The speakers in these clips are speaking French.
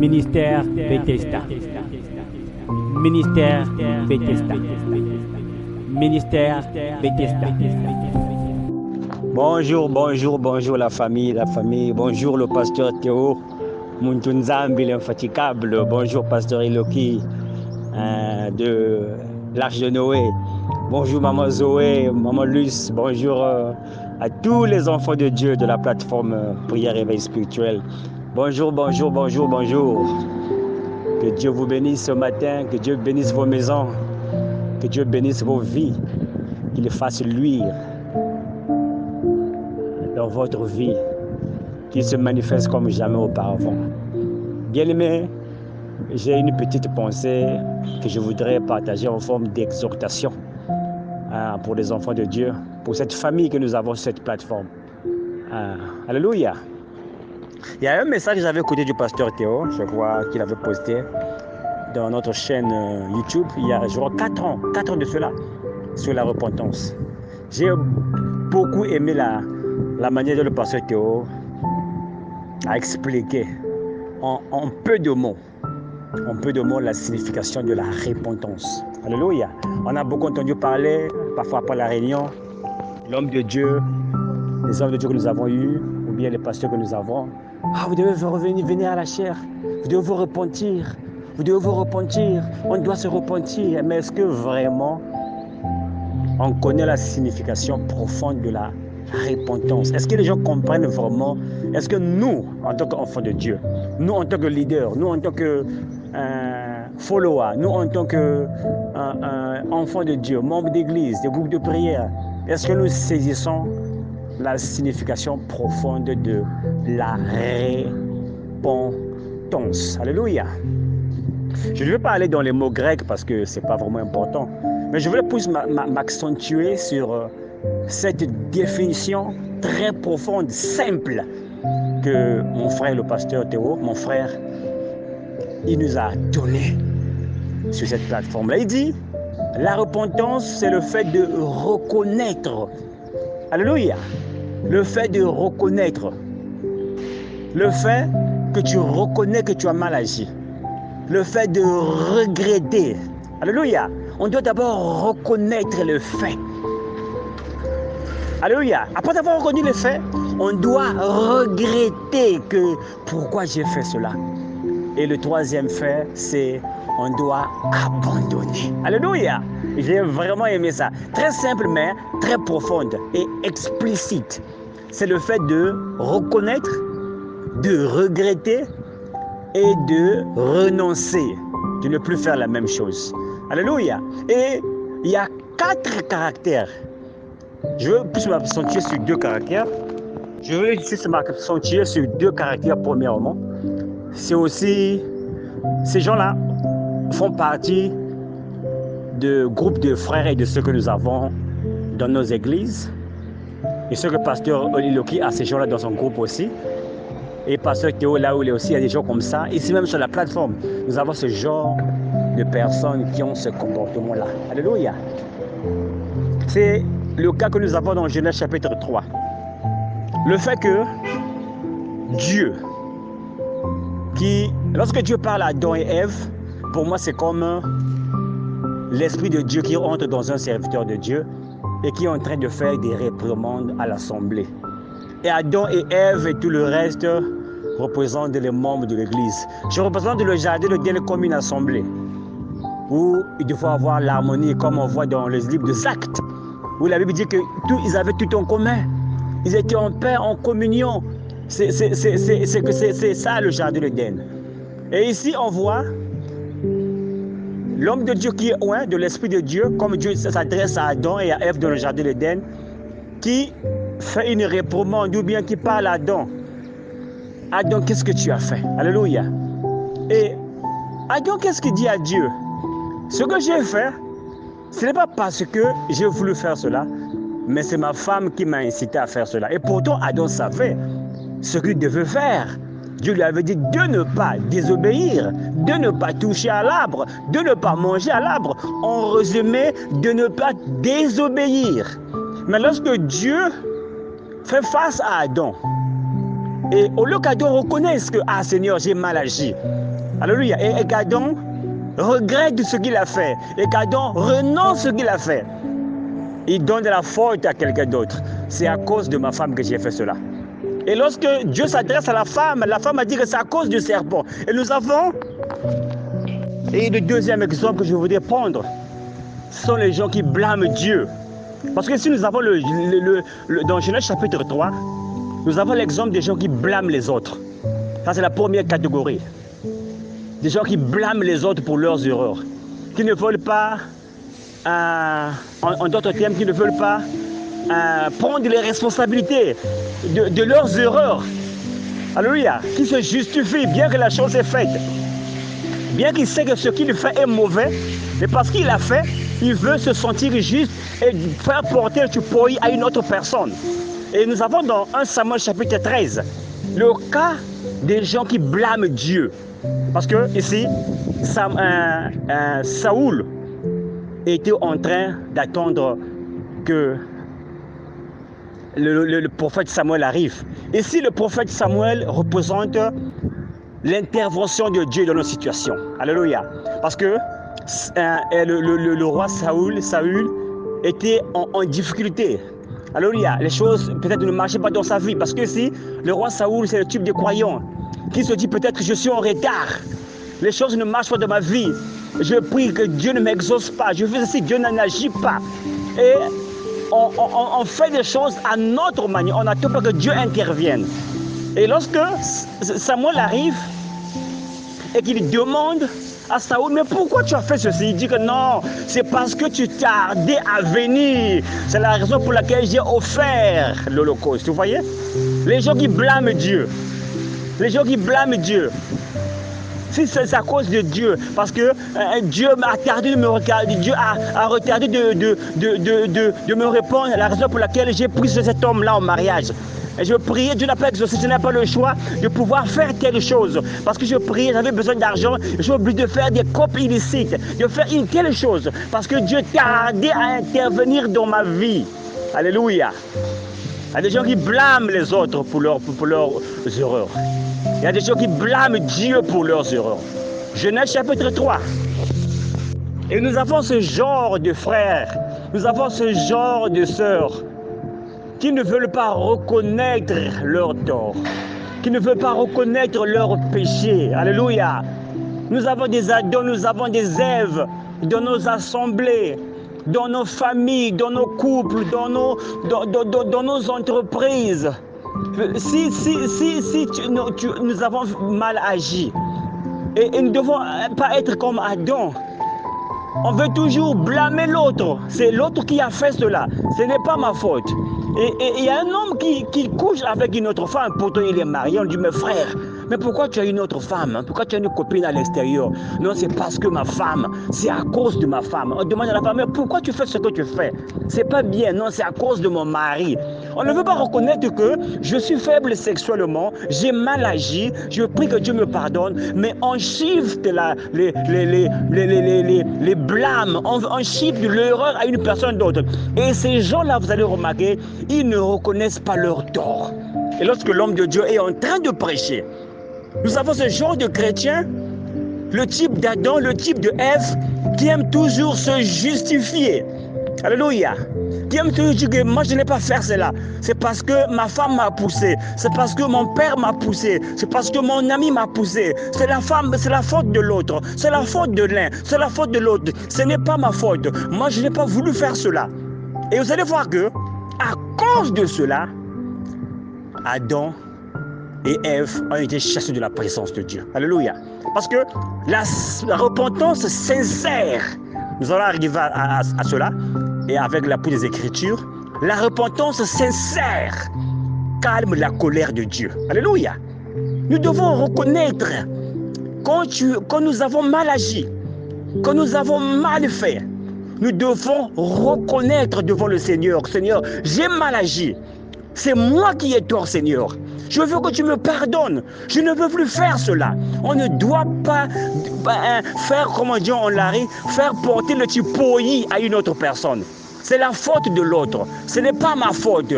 Ministère Bethesda. Ministère Bethesda. Ministère Bethesda. Bonjour la famille. Bonjour le pasteur Théo Muntunzambi, l'infatigable. Bonjour pasteur Iloki de l'Arche de Noé. Bonjour maman Zoé, maman Luce. Bonjour à tous les enfants de Dieu de la plateforme Prière Éveil Spirituel. Bonjour. Que Dieu vous bénisse ce matin, que Dieu bénisse vos maisons, que Dieu bénisse vos vies, qu'il fasse luire dans votre vie, qu'il se manifeste comme jamais auparavant. Bien-aimés, j'ai une petite pensée que je voudrais partager en forme d'exhortation pour les enfants de Dieu, pour cette famille que nous avons sur cette plateforme. Alléluia. Il y a un message que j'avais écouté du pasteur Théo, je vois qu'il avait posté dans notre chaîne YouTube il y a je crois 4 ans de cela, sur la repentance. J'ai beaucoup aimé la manière dont le pasteur Théo a expliqué en peu de mots la signification de la repentance. Alléluia. On a beaucoup entendu parler, parfois après la réunion, l'homme de Dieu, les hommes de Dieu que nous avons eus, ou bien les pasteurs que nous avons. Vous devez venir à la chair, vous devez vous repentir, on doit se repentir. Mais est-ce que vraiment on connaît la signification profonde de la repentance? Est-ce que les gens comprennent vraiment? Est-ce que nous, en tant qu'enfants de Dieu, nous en tant que leaders, nous en tant que followers, nous en tant qu'enfants de Dieu, membres d'église, de groupes de prière, est-ce que nous saisissons la signification profonde de la repentance? Alléluia. Je ne vais pas aller dans les mots grecs parce que ce n'est pas vraiment important, mais je voulais plus m'accentuer sur cette définition très profonde, simple, que mon frère le pasteur Théo, il nous a donné sur cette plateforme-là. Il dit, la repentance, c'est le fait de reconnaître. Alléluia. Le fait de reconnaître. Le fait que tu reconnais que tu as mal agi. Le fait de regretter. Alléluia. On doit d'abord reconnaître le fait. Alléluia. Après avoir reconnu le fait, on doit regretter que pourquoi j'ai fait cela. Et le troisième fait, c'est on doit abandonner. Alléluia. J'ai vraiment aimé ça. Très simple, mais très profonde et explicite. C'est le fait de reconnaître, de regretter et de renoncer, de ne plus faire la même chose. Alléluia. Et il y a 4 caractères. Je veux plus m'accentuer sur 2 caractères. Je veux juste m'accentuer sur 2 caractères premièrement. C'est aussi, ces gens-là font partie de groupes de frères et de ceux que nous avons dans nos églises. Et ce que pasteur Iloki a ces gens-là dans son groupe aussi. Et pasteur Théo, là où il est aussi, il y a des gens comme ça. Ici même sur la plateforme, nous avons ce genre de personnes qui ont ce comportement-là. Alléluia. C'est le cas que nous avons dans Genèse chapitre 3. Le fait que Dieu, lorsque Dieu parle à Adam et Ève, pour moi c'est comme l'Esprit de Dieu qui entre dans un serviteur de Dieu et qui est en train de faire des réprimandes à l'assemblée. Et Adam et Ève et tout le reste représentent les membres de l'église. Je représente le jardin d'Éden comme une assemblée où il devait avoir l'harmonie, comme on voit dans les livres des Actes, où la Bible dit qu'ils avaient tout en commun. Ils étaient en paix, en communion. C'est ça le jardin d'Éden. Et ici on voit l'homme de Dieu qui est loin de l'Esprit de Dieu, comme Dieu s'adresse à Adam et à Ève dans le jardin d'Éden, qui fait une réprimande ou bien qui parle à Adam. Adam, qu'est-ce que tu as fait? Alléluia. Et Adam, qu'est-ce qu'il dit à Dieu? Ce que j'ai fait, ce n'est pas parce que j'ai voulu faire cela, mais c'est ma femme qui m'a incité à faire cela. Et pourtant, Adam savait ce qu'il devait faire. Dieu lui avait dit de ne pas désobéir, de ne pas toucher à l'arbre, de ne pas manger à l'arbre. En résumé, de ne pas désobéir. Mais lorsque Dieu fait face à Adam, Et au lieu qu'Adam reconnaisse que, ah Seigneur, j'ai mal agi. Alléluia. Et qu'Adam regrette ce qu'il a fait. Et qu'Adam renonce ce qu'il a fait. Il donne de la faute à quelqu'un d'autre. C'est à cause de ma femme que j'ai fait cela. Et lorsque Dieu s'adresse à la femme a dit que c'est à cause du serpent. Et nous avons... Et le deuxième exemple que je voudrais prendre, ce sont les gens qui blâment Dieu. Parce que si nous avons dans Genèse chapitre 3, nous avons l'exemple des gens qui blâment les autres. Ça, c'est la première catégorie. Des gens qui blâment les autres pour leurs erreurs. Qui ne veulent pas, en d'autres termes, qui ne veulent pas prendre les responsabilités de leurs erreurs. Alléluia. Qui se justifient bien que la chose est faite. Bien qu'il sait que ce qu'il fait est mauvais, mais parce qu'il a fait, il veut se sentir juste et faire porter le tupoï à une autre personne. Et nous avons dans 1 Samuel chapitre 13 le cas des gens qui blâment Dieu. Parce que ici, Saoul était en train d'attendre que le prophète Samuel arrive. Ici, le prophète Samuel représente l'intervention de Dieu dans nos situations. Alléluia. Parce que le roi Saül était en difficulté. Alléluia. Les choses peut-être ne marchaient pas dans sa vie. Parce que si le roi Saül, c'est le type de croyant qui se dit peut-être que je suis en retard. Les choses ne marchent pas dans ma vie. Je prie que Dieu ne m'exauce pas. Je fais ceci, Dieu n'agit pas. Et on fait des choses à notre manière. On n'attend pas que Dieu intervienne. Et lorsque Samuel arrive et qu'il demande à Saoul, mais pourquoi tu as fait ceci? Il dit que non, c'est parce que tu tardais à venir. C'est la raison pour laquelle j'ai offert l'Holocauste. Vous voyez? Les gens qui blâment Dieu. Les gens qui blâment Dieu. Si c'est à cause de Dieu, parce que Dieu m'a tardé de me regarder, Dieu a retardé de me répondre, la raison pour laquelle j'ai pris cet homme-là en mariage. Et je priais, Dieu n'a pas exaucé, je n'ai pas le choix de pouvoir faire quelque chose. Parce que je priais, j'avais besoin d'argent, j'ai obligé de faire des copes illicites, de faire quelque chose. Parce que Dieu tardait à intervenir dans ma vie. Alléluia. Il y a des gens qui blâment les autres pour leurs erreurs. Il y a des gens qui blâment Dieu pour leurs erreurs. Genèse chapitre 3. Et nous avons ce genre de frères, nous avons ce genre de sœurs qui ne veulent pas reconnaître leur tort, qui ne veulent pas reconnaître leur péché. Alléluia. Nous avons des Adams, nous avons des Èves dans nos assemblées, dans nos familles, dans nos couples, dans nos entreprises. Si nous avons mal agi, et nous ne devons pas être comme Adam. On veut toujours blâmer l'autre. C'est l'autre qui a fait cela. Ce n'est pas ma faute. Et il y a un homme qui couche avec une autre femme. Pourtant, il est marié. On dit, mais frère, mais pourquoi tu as une autre femme? Pourquoi tu as une copine à l'extérieur? Non, c'est parce que ma femme. C'est à cause de ma femme. On demande à la femme, mais pourquoi tu fais ce que tu fais? C'est pas bien. Non, c'est à cause de mon mari. On ne veut pas reconnaître que je suis faible sexuellement, j'ai mal agi, je prie que Dieu me pardonne, mais on shift les blâmes, on shift l'erreur à une personne d'autre. Et ces gens-là, vous allez remarquer, ils ne reconnaissent pas leur tort. Et lorsque l'homme de Dieu est en train de prêcher, nous avons ce genre de chrétiens, le type d'Adam, le type de Ève, qui aime toujours se justifier. Alléluia. Qui aime toujours dire que moi je n'ai pas fait cela. C'est parce que ma femme m'a poussé. C'est parce que mon père m'a poussé. C'est parce que mon ami m'a poussé. C'est la faute de l'autre. C'est la faute de l'un. C'est la faute de l'autre. Ce n'est pas ma faute. Moi je n'ai pas voulu faire cela. Et vous allez voir que, à cause de cela, Adam et Ève ont été chassés de la présence de Dieu. Alléluia. Parce que la repentance sincère, nous allons arriver à cela, et avec l'appui des Écritures, la repentance sincère calme la colère de Dieu. Alléluia. Nous devons reconnaître quand nous avons mal agi, quand nous avons mal fait, nous devons reconnaître devant le Seigneur, Seigneur, j'ai mal agi. C'est moi qui ai tort, Seigneur. Je veux que tu me pardonnes. Je ne veux plus faire cela. On ne doit pas faire, comme on dit en Larry, faire porter le tipoï à une autre personne. C'est la faute de l'autre. Ce n'est pas ma faute.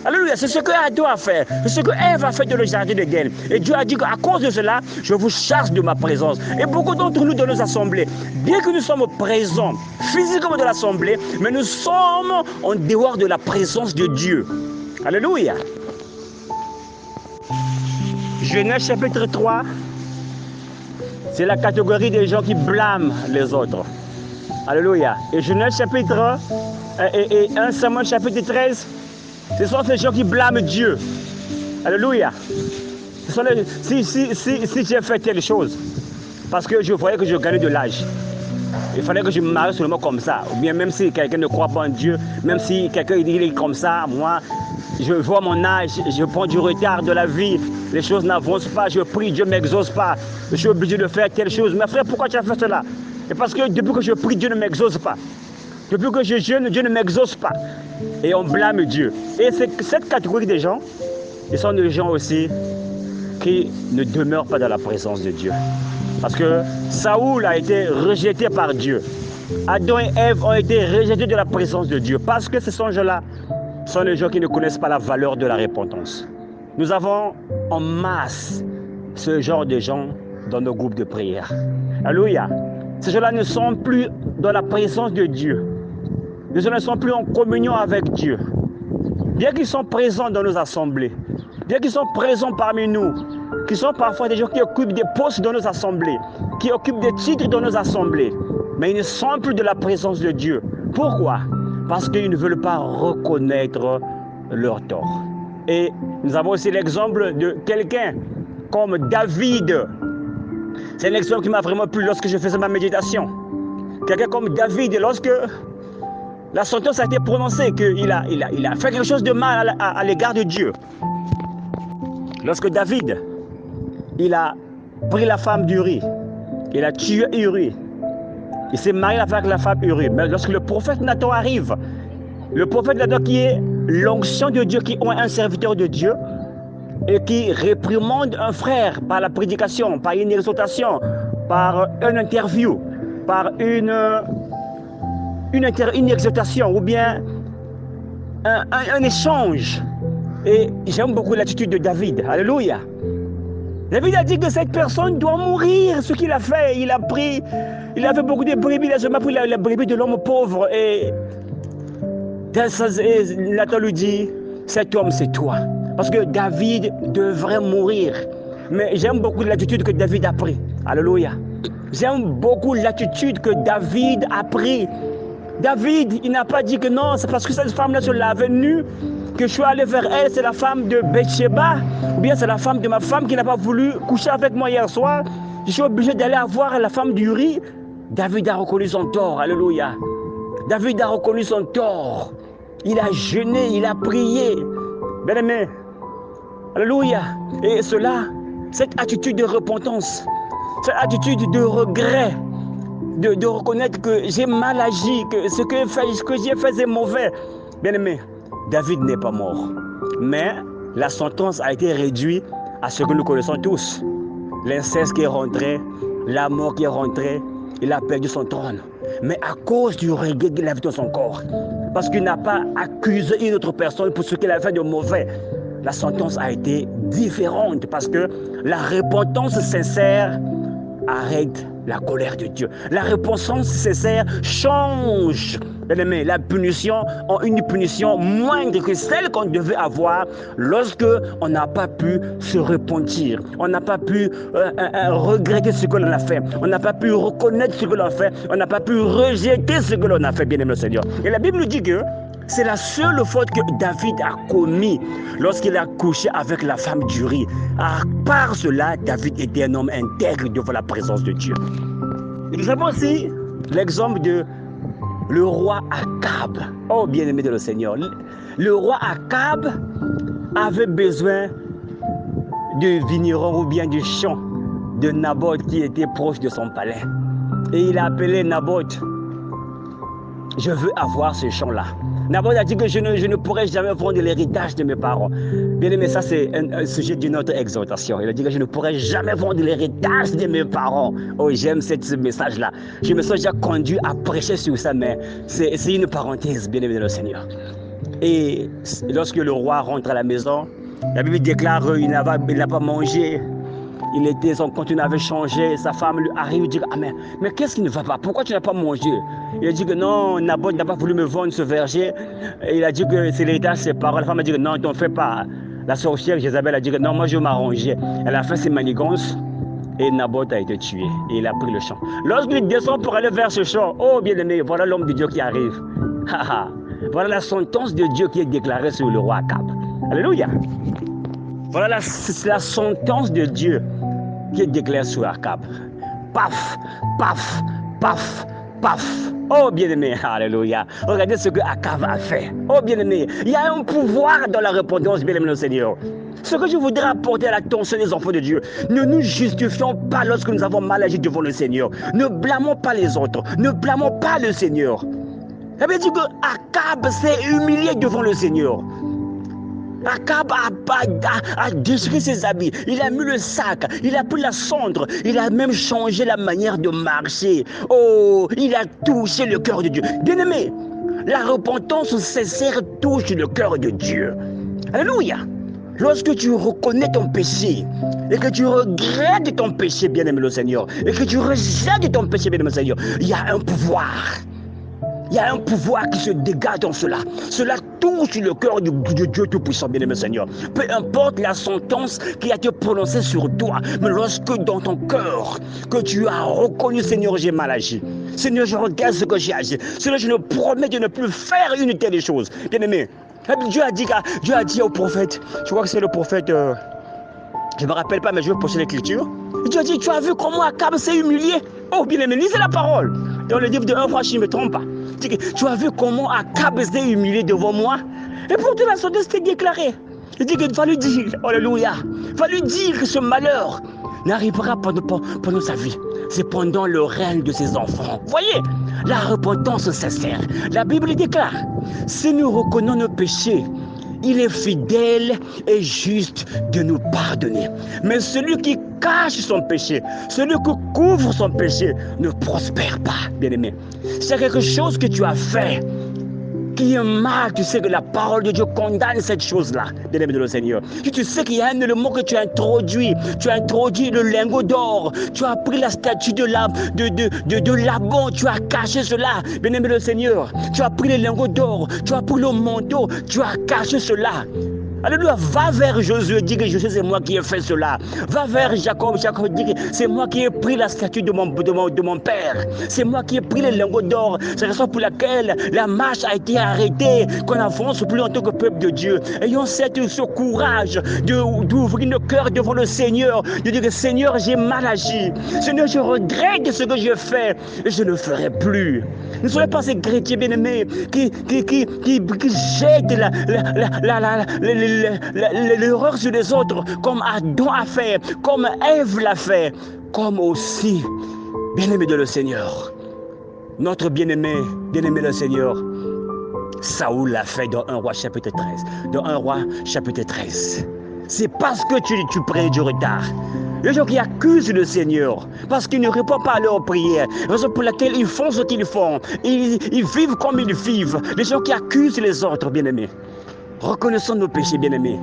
Alléluia, c'est ce que Adam a fait. C'est ce que Ève a fait dans le jardin d'Éden. Et Dieu a dit qu'à cause de cela, je vous chasse de ma présence. Et beaucoup d'entre nous dans nos assemblées, bien que nous sommes présents physiquement dans l'assemblée, mais nous sommes en dehors de la présence de Dieu. Alléluia. Genèse chapitre 3, c'est la catégorie des gens qui blâment les autres. Alléluia. Et Genèse chapitre et 1 Samuel chapitre 13, ce sont ces gens qui blâment Dieu. Alléluia. Ce sont si j'ai fait telle chose, parce que je voyais que je gagnais de l'âge, il fallait que je me marie seulement comme ça. Ou bien même si quelqu'un ne croit pas en Dieu, même si quelqu'un dit qu'il est comme ça, moi, je vois mon âge, je prends du retard de la vie, les choses n'avancent pas, je prie, Dieu ne m'exauce pas, je suis obligé de faire telle chose. Mais frère, pourquoi tu as fait cela? Et parce que depuis que je prie, Dieu ne m'exauce pas. Depuis que je jeûne, Dieu ne m'exauce pas. Et on blâme Dieu. Et cette catégorie de gens, ils sont des gens aussi qui ne demeurent pas dans la présence de Dieu. Parce que Saoul a été rejeté par Dieu. Adam et Ève ont été rejetés de la présence de Dieu. Parce que ces gens-là sont les gens qui ne connaissent pas la valeur de la repentance. Nous avons en masse ce genre de gens dans nos groupes de prière. Alléluia. Ces gens-là ne sont plus dans la présence de Dieu. Ces gens ne sont plus en communion avec Dieu. Bien qu'ils soient présents dans nos assemblées, bien qu'ils soient présents parmi nous, qui sont parfois des gens qui occupent des postes dans nos assemblées, qui occupent des titres dans nos assemblées, mais ils ne sont plus de la présence de Dieu. Pourquoi? Parce qu'ils ne veulent pas reconnaître leur tort. Et nous avons aussi l'exemple de quelqu'un comme David. C'est un exemple qui m'a vraiment plu lorsque je faisais ma méditation. Quelqu'un comme David, lorsque la sentence a été prononcée qu'il a fait quelque chose de mal à l'égard de Dieu. Lorsque David, il a pris la femme d'Uri, il a tué Uri, il s'est marié avec la femme Uri. Mais lorsque le prophète Nathan arrive, le prophète Nathan qui est l'onction de Dieu, qui est un serviteur de Dieu, et qui réprimande un frère par la prédication, par une exhortation, par une interview, par une exhortation ou bien un échange. Et j'aime beaucoup l'attitude de David. Alléluia. David a dit que cette personne doit mourir. Ce qu'il a fait, il avait beaucoup de brebis, il a jamais pris la brebis de l'homme pauvre. Et Nathan lui dit, cet homme c'est toi. Parce que David devrait mourir. Mais j'aime beaucoup l'attitude que David a pris. Alléluia. J'aime beaucoup l'attitude que David a pris. David, il n'a pas dit que non, c'est parce que cette femme-là, je l'avais nue, que je suis allé vers elle, c'est la femme de Bathsheba, ou bien c'est la femme de ma femme qui n'a pas voulu coucher avec moi hier soir. Je suis obligé d'aller voir la femme d'Uri. David a reconnu son tort. Alléluia. David a reconnu son tort. Il a jeûné, il a prié. Bien-aimé. Alléluia. Et cela, cette attitude de repentance, cette attitude de regret, de reconnaître que j'ai mal agi, que ce que j'ai fait c'est mauvais. Bien-aimé, David n'est pas mort. Mais la sentence a été réduite à ce que nous connaissons tous. L'inceste qui est rentré, la mort qui est rentrée, il a perdu son trône. Mais à cause du regret qu'il avait dans son corps, parce qu'il n'a pas accusé une autre personne pour ce qu'il a fait de mauvais, la sentence a été différente parce que la repentance sincère arrête la colère de Dieu. La repentance sincère change, bien-aimé, la punition en une punition moindre que celle qu'on devait avoir lorsque on n'a pas pu se repentir. On n'a pas pu regretter ce que l'on a fait. On n'a pas pu reconnaître ce que l'on a fait. On n'a pas pu rejeter ce que l'on a fait, bien-aimé le Seigneur. Et la Bible nous dit que c'est la seule faute que David a commise lorsqu'il a couché avec la femme d'Uri. À part cela, David était un homme intègre devant la présence de Dieu. Et nous avons aussi l'exemple de le roi Akab. Oh, bien-aimé de le Seigneur. Le roi Akab avait besoin du vigneron ou bien du champ de Naboth qui était proche de son palais. Et il a appelé Naboth. Je veux avoir ce champ-là. Naboth a dit que je ne pourrai jamais vendre l'héritage de mes parents. Bien aimé, ça c'est un sujet d'une autre exhortation. Il a dit que je ne pourrai jamais vendre l'héritage de mes parents. Oh, j'aime ce message-là. Je me suis déjà conduit à prêcher sur ça, mais c'est une parenthèse, bien aimé de le Seigneur. Et lorsque le roi rentre à la maison, la Bible déclare qu'il n'a pas mangé. Son contenu avait changé. Sa femme lui arrive et dit: ah, mais qu'est-ce qui ne va pas? Pourquoi tu n'as pas mangé? Il a dit que non, Naboth n'a pas voulu me vendre ce verger. Et il a dit que c'est l'héritage, ses parents. La femme a dit que non, t'en fais pas. La sorcière Jézabel a dit que non, moi je vais m'arranger. Elle a fait ses manigances et Naboth a été tué. Et il a pris le champ. Lorsqu'il descend pour aller vers ce champ, oh bien-aimé, voilà l'homme de Dieu qui arrive. Voilà la sentence de Dieu qui est déclarée sur le roi Akab. Alléluia. Voilà la sentence de Dieu qui est déclarée sur Akab. Paf, paf, paf, paf. Oh bien-aimé, alléluia. Regardez ce que Akab a fait. Oh bien-aimé, il y a un pouvoir dans la repentance, bien-aimé le Seigneur. Ce que je voudrais apporter à l'attention des enfants de Dieu, ne nous justifions pas lorsque nous avons mal agi devant le Seigneur. Ne blâmons pas les autres, ne blâmons pas le Seigneur. Ça veut dire que Akab s'est humilié devant le Seigneur. Akab a déchiré ses habits, il a mis le sac, il a pris la cendre, il a même changé la manière de marcher. Oh, il a touché le cœur de Dieu. Bien-aimé, la repentance sincère touche le cœur de Dieu. Alléluia. Lorsque tu reconnais ton péché et que tu regrettes ton péché, bien-aimé le Seigneur, et que tu rejettes ton péché, bien-aimé le Seigneur, il y a un pouvoir. Il y a un pouvoir qui se dégage dans cela. Cela touche le cœur de Dieu Tout-Puissant, bien-aimé Seigneur. Peu importe la sentence qui a été prononcée sur toi, mais lorsque dans ton cœur, que tu as reconnu, Seigneur, j'ai mal agi. Seigneur, je regarde ce que j'ai agi. Seigneur, je me promets de ne plus faire une telle chose. Bien-aimé, Dieu a dit au prophète, je crois que c'est le prophète, je ne me rappelle pas, mais je vais poster l'écriture. Dieu a dit: tu as vu comment Akab s'est humilié? Oh, bien-aimé, lisez la parole. Dans le livre de 1 roi, je ne me trompe pas. Tu as vu comment Akab s'est humilié devant moi? Et pourtant la sentence était déclarée. Il dit qu'il va lui dire, alléluia, va lui dire que ce malheur n'arrivera pas pendant sa vie. C'est pendant le règne de ses enfants. Voyez, la repentance sincère. La Bible déclare: si nous reconnaissons nos péchés, il est fidèle et juste de nous pardonner. Mais celui qui cache son péché, celui qui couvre son péché, ne prospère pas, bien-aimé. C'est quelque chose que tu as fait qui est mal. Tu sais que la parole de Dieu condamne cette chose-là, bien-aimé de le Seigneur. Tu sais qu'il y a un élément que tu as introduit. Tu as introduit le lingot d'or. Tu as pris la statue de Laban. Tu as caché cela, bien-aimé le Seigneur. Tu as pris les lingots d'or. Tu as pris le manteau. Tu as caché cela. Alléluia, va vers Josué, dis que Josué, c'est moi qui ai fait cela. Va vers Jacob, Jacob dit que c'est moi qui ai pris la statue de mon père. C'est moi qui ai pris les lingots d'or. C'est la raison pour laquelle la marche a été arrêtée, qu'on avance plus en tant que peuple de Dieu. Ayons ce courage d'ouvrir nos cœurs devant le Seigneur, de dire que Seigneur, j'ai mal agi. Seigneur, je regrette ce que j'ai fait et je ne le ferai plus. Ne soyez pas ces chrétiens bien-aimés qui jettent l'erreur sur les autres, comme Adam a fait, comme Ève l'a fait, comme aussi, bien-aimé de le Seigneur, notre bien-aimé le Seigneur, Saoul l'a fait dans 1 roi chapitre 13. Dans 1 roi chapitre 13. C'est parce que tu prends du retard. Les gens qui accusent le Seigneur parce qu'ils ne répondent pas à leurs prières, raison pour laquelle ils font ce qu'ils font, ils vivent comme ils vivent. Les gens qui accusent les autres, bien-aimés. Reconnaissons nos péchés, bien-aimés.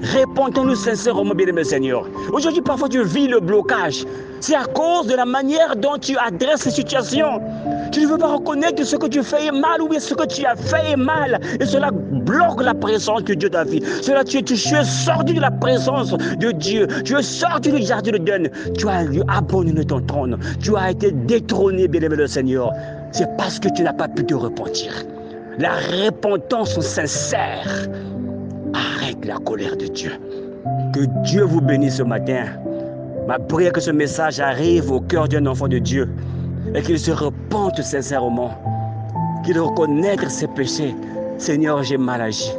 Répondons-nous sincèrement, bien-aimé Seigneur. Aujourd'hui, parfois, tu vis le blocage. C'est à cause de la manière dont tu adresses ces situations. Tu ne veux pas reconnaître ce que tu fais est mal ou bien ce que tu as fait est mal. Et cela bloque la présence de Dieu dans ta vie. Cela, tu es sorti de la présence de Dieu. Tu es sorti du jardin de Dieu. Tu as abandonné ton trône. Tu as été détrôné, bien-aimé le Seigneur. C'est parce que tu n'as pas pu te repentir. La repentance sincère arrête la colère de Dieu. Que Dieu vous bénisse ce matin. Ma prière que ce message arrive au cœur d'un enfant de Dieu et qu'il se repente sincèrement, qu'il reconnaisse ses péchés. Seigneur, j'ai mal agi.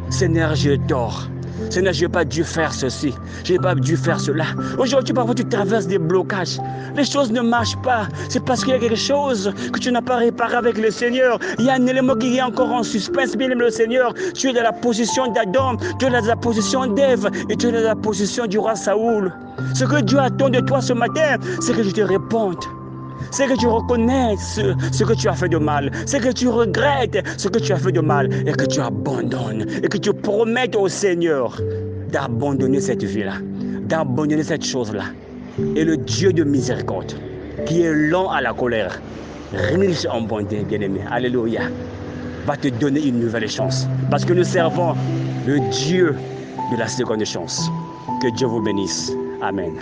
Seigneur, j'ai tort. Seigneur, je n'ai pas dû faire ceci. Je n'ai pas dû faire cela. Aujourd'hui, parfois, tu traverses des blocages. Les choses ne marchent pas. C'est parce qu'il y a quelque chose que tu n'as pas réparé avec le Seigneur. Il y a un élément qui est encore en suspense. Bien aimé le Seigneur, tu es dans la position d'Adam, tu es dans la position d'Ève et tu es dans la position du roi Saoul. Ce que Dieu attend de toi ce matin, c'est que tu te répandes. C'est que tu reconnais ce que tu as fait de mal. C'est que tu regrettes ce que tu as fait de mal et que tu abandonnes et que tu promettes au Seigneur d'abandonner cette vie-là, d'abandonner cette chose-là. Et le Dieu de miséricorde, qui est lent à la colère, riche en bonté, bien-aimé, alléluia, va te donner une nouvelle chance. Parce que nous servons le Dieu de la seconde chance. Que Dieu vous bénisse. Amen.